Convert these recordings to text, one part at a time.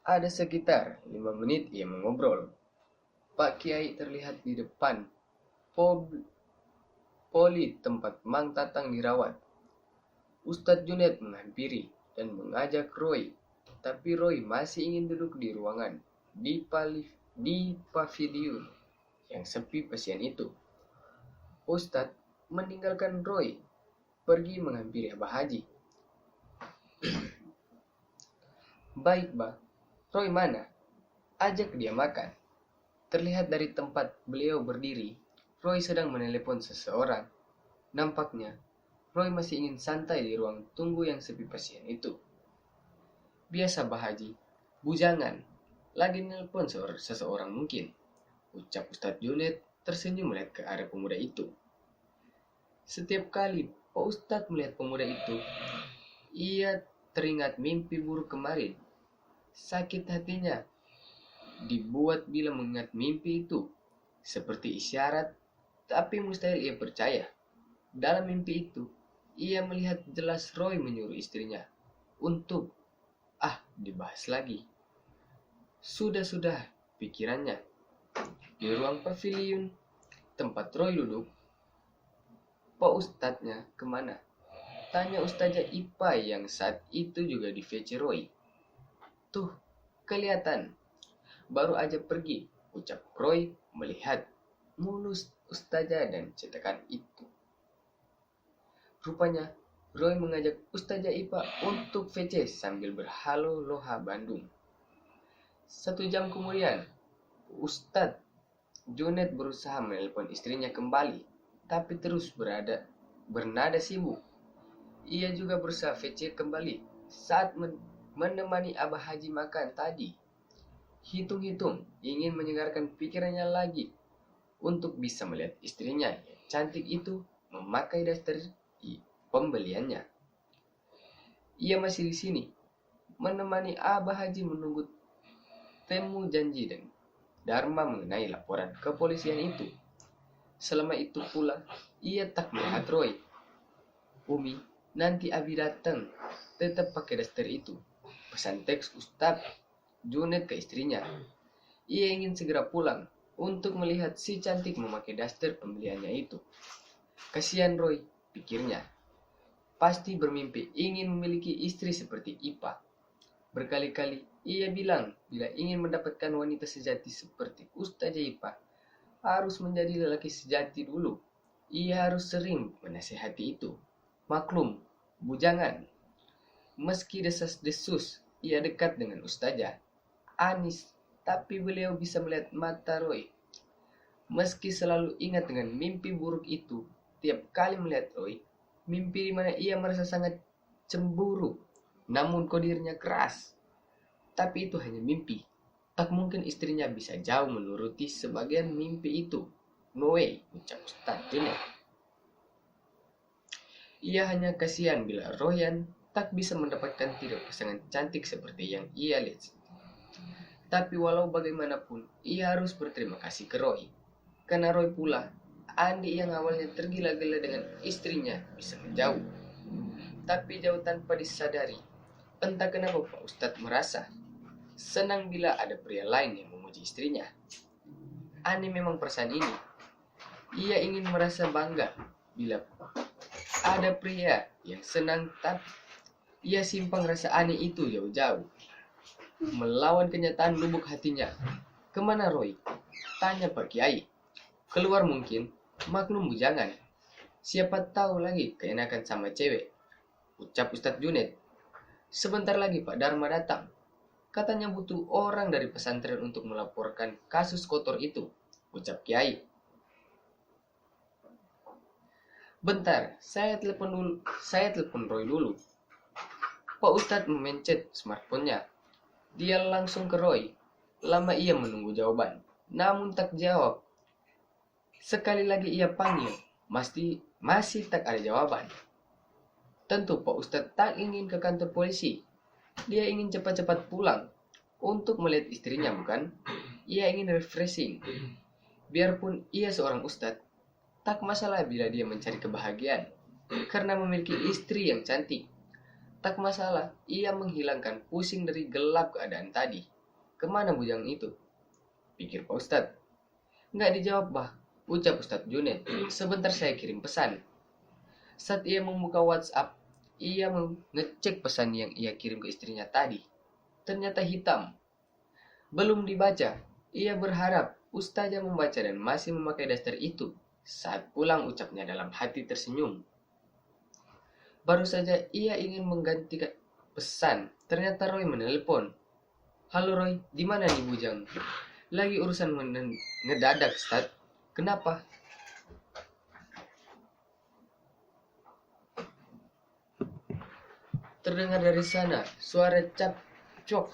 Ada sekitar 5 menit ia mengobrol. Pak Kiai terlihat di depan poli tempat Mang Tatang dirawat. Ustadz Junaid menghampiri dan mengajak Roy, tapi Roy masih ingin duduk di ruangan di pavilion yang sepi pasien itu. Ustadz meninggalkan Roy, pergi menghampiri Abah Haji. Baik, Bah. Roy mana? Ajak dia makan. Terlihat dari tempat beliau berdiri, Roy sedang menelepon seseorang. Nampaknya, Roy masih ingin santai di ruang tunggu yang sepi pasien itu. Biasa Bah Haji, bujangan. Lagi nelpon seseorang mungkin. Ucap Ustadz Junaid tersenyum melihat ke arah pemuda itu. Setiap kali Pak Ustadz melihat pemuda itu, ia teringat mimpi buruk kemarin. Sakit hatinya dibuat bila mengingat mimpi itu. Seperti isyarat, tapi mustahil ia percaya. Dalam mimpi itu, ia melihat jelas Roy menyuruh istrinya untuk dibahas lagi. Sudah, pikirannya. Di ruang pavilion tempat Roy duduk, Pak Ustadznya kemana? Tanya Ustazah Ipa yang saat itu juga di VC Roy. Tuh, kelihatan. Baru aja pergi, ucap Roy melihat mulus Ustazah dan cetakan itu. Rupanya, Roy mengajak Ustazah Ipa untuk VC sambil berhalo loha Bandung. 1 jam kemudian, Ustadz Junaid berusaha menelpon istrinya kembali, tapi terus bernada sibuk. Ia juga berusaha VC kembali saat menemani Abah Haji makan tadi. Hitung-hitung ingin menyegarkan pikirannya lagi untuk bisa melihat istrinya yang cantik itu memakai daster pembeliannya. Ia masih di sini menemani Abah Haji menunggu temu janji dan Dharma mengenai laporan kepolisian itu. Selama itu pula ia tak melihat Roy. Umi, nanti Abi datang, tetap pakai daster itu. Pesan teks Ustadz Junaid ke istrinya. Ia ingin segera pulang untuk melihat si cantik memakai daster pembeliannya itu. Kasihan Roy, pikirnya. Pasti bermimpi ingin memiliki istri seperti Ipa. Berkali-kali ia bilang bila ingin mendapatkan wanita sejati seperti Ustazah Ipa, harus menjadi lelaki sejati dulu. Ia harus sering menasihati itu. Maklum, bujangan. Meski desas-desus, ia dekat dengan Ustazah Anis, tapi beliau bisa melihat mata Roy. Meski selalu ingat dengan mimpi buruk itu, tiap kali melihat Roy, mimpi di mana ia merasa sangat cemburu, namun kodirnya keras. Tapi itu hanya mimpi. Tak mungkin istrinya bisa jauh menuruti sebagian mimpi itu. No way, ucap Ustadz Junaid. Ia hanya kasihan bila Royan tak bisa mendapatkan tidur pasangan cantik seperti yang ia lihat. Tapi walau bagaimanapun, ia harus berterima kasih ke Roy. Karena Roy pula, Andi yang awalnya tergila-gila dengan istrinya bisa menjauh. Tapi jauh tanpa disadari, entah kenapa Pak Ustadz merasa senang bila ada pria lain yang memuji istrinya. Aneh memang perasaan ini. Ia ingin merasa bangga bila ada pria yang senang, tapi ia simpang rasa aneh itu jauh-jauh. Melawan kenyataan lubuk hatinya. Kemana Roy? Tanya Pak Kiai. Keluar mungkin, maklum bujangan. Siapa tahu lagi keenakan sama cewek, ucap Ustadz Junaid. Sebentar lagi Pak Dharma datang. Katanya butuh orang dari pesantren untuk melaporkan kasus kotor itu, ucap Kiai. Bentar, saya telepon Roy dulu. Pak Ustadz memencet smartphone-nya. Dia langsung ke Roy. Lama ia menunggu jawaban, namun tak jawab. Sekali lagi ia panggil, masih tak ada jawaban. Tentu Pak Ustadz tak ingin ke kantor polisi. Dia ingin cepat-cepat pulang untuk melihat istrinya, bukan? Ia ingin refreshing. Biarpun ia seorang ustadz, tak masalah bila dia mencari kebahagiaan karena memiliki istri yang cantik. Tak masalah ia menghilangkan pusing dari gelap keadaan tadi. Kemana bujang itu? Pikir Pak Ustadz. Nggak dijawab bah, ucap Ustadz Junet. Sebentar saya kirim pesan. Saat ia membuka WhatsApp, ia mengecek pesan yang ia kirim ke istrinya tadi. Ternyata hitam. Belum dibaca. Ia berharap ustazah membaca dan masih memakai daster itu. Saat pulang ucapnya dalam hati tersenyum. Baru saja ia ingin menggantikan pesan, ternyata Roy menelpon. Halo Roy, di mana nih bujang? Lagi urusan ngedadak, Ustaz. Kenapa? Terdengar dari sana suara cak-cok.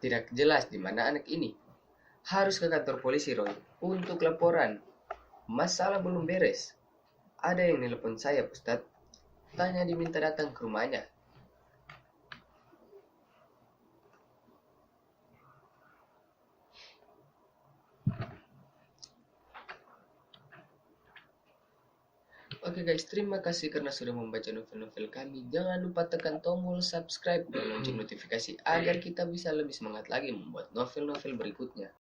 Tidak jelas di mana anak ini. Harus ke kantor polisi Roy untuk laporan. Masalah belum beres. Ada yang nelpon saya, Ustaz. Tanya diminta datang ke rumahnya. Oke guys, terima kasih karena sudah membaca novel-novel kami. Jangan lupa tekan tombol subscribe dan lonceng notifikasi agar kita bisa lebih semangat lagi membuat novel-novel berikutnya.